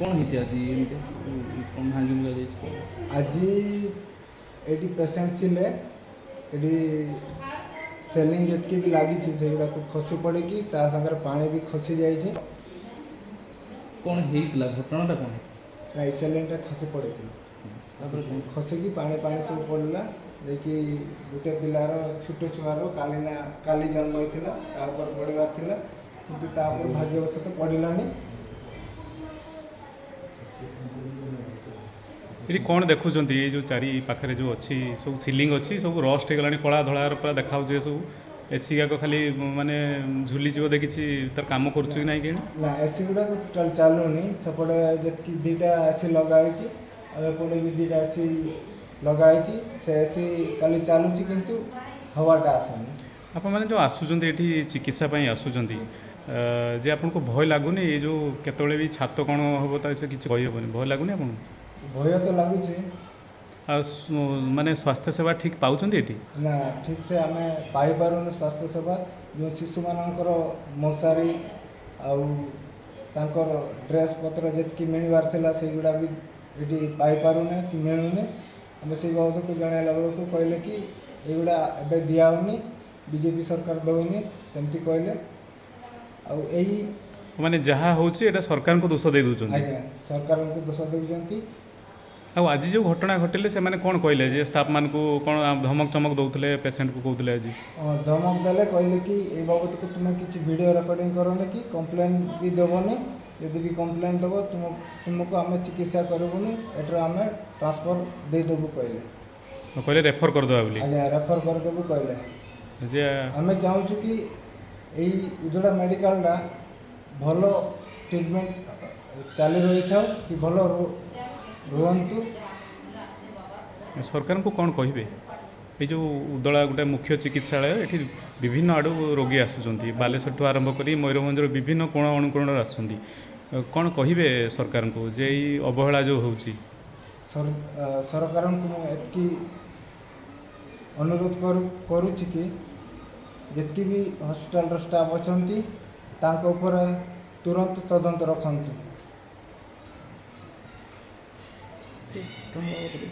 कौन ହେଇଛି ଆଜି ଏମିତି କ'ଣ ଭାଙ୍ଗି ଭୁଙ୍ଗା ଯାଇଛି କ'ଣ? ଆଜି ଏଠି ପେସେଣ୍ଟ ଥିଲେ, ଏଠି ସେଲିଂ ଯେତିକି ବି ଲାଗିଛି ସେଗୁଡ଼ାକୁ ଖସି ପଡ଼ିକି ତା ସାଙ୍ଗରେ ପାଣି ବି ଖସି ଯାଇଛି। କ'ଣ ହେଇଥିଲା ଘଟଣାଟା କ'ଣ ହେଇଥିଲା? ନାଇଁ ସେଲିଂଟା ଖସି ପଡ଼ିଥିଲା, ତାପରେ କ'ଣ? ଖସିକି ପାଣି ସବୁ ପଡ଼ିଲା। ଦେଇକି ଗୋଟେ ପିଲାର ଛୋଟ ଛୁଆର କାଲି ଜନ୍ମ ହେଇଥିଲା, ତା ଉପରେ ପଡ଼ିବାର ଥିଲା, କିନ୍ତୁ ତା ଉପରେ ଭାଗ୍ୟବଶତଃ ପଡ଼ିଲାନି। ये कौन देखुं ये जो चारि पाखे जो अच्छी सब सिलिंग अच्छी सब रस्ट हो गला कला धड़ा पूरा देखा सब एसी गाक खाली माने झुली देखी तार काम कर ना एसी गुड़ा टोटाल चलुनी सेपटे जी दुटा एसी लगाई एपटे भी दुटा एसी लगाई से एसी खाली चलुची किंतु हवाटा आसुनी। आप मैंने जो आसुँच ये चिकित्सा आसुँच जे आपको भय लगुनि ये जो केतले भी छात कौन हम तो किसी कहीहबनी भय लगुनि आपको? भय तो लगुच माने स्वास्थ्य सेवा ठीक पाँच ये ना ठीक से आम पाई पारुन स्वास्थ्य सेवा जो शिशु मानकर मशारी आउर ड्रेस पत्र जी मिलवार से गुड़ा भी ये पाई पारुने कि मिलूनी। आम से बाबद को जनइला बेलू कहले कि युवा एवं दिहनी बीजेपी सरकार दौनी सेमती कहले आई माने जहाँ होची एटा सरकार को दोष दे दउछन। आज्ञा सरकार को दोष देउछंती। आज जो घटना घटिले से माने कौन कहले जे स्टाफ मान को कौन धमक चमक दौले पेसेंट को कहते आज धमक देले कहले कि ए बाबद को तुम्हें किसी वीडियो रिकॉर्डिंग करोनी कि कंप्लेन भी देवनी, यदि भी कंप्लेन देव तुमको आम चिकित्सा करबुनी एटर आम ट्रांसफर दे देबु कहले। कहले रेफर कर दवा बोली? आज्ञा रेफर कर देबु कहले। जे आम चाहूँ कि यही उजड़ा मेडिकलटा भल ट्रिटमेंट चली रही था कि भल रुहतु। सरकार को कौन कहे ये जो उदला गोटे मुख्य चिकित्सालय ये विभिन्न आड़ू रोगी आसुँच बालेश्वर आरंभ कर मयूरभंजर विभिन्न कोण अनुकोण आसुँच कौन कहे सरकार को जे अवहेला जो होची? सरकार को एतकी अनुरोध करुच्ची कि जितकी भी हॉस्पिटल स्टाफ अच्छा तुरंत तदंत रखु।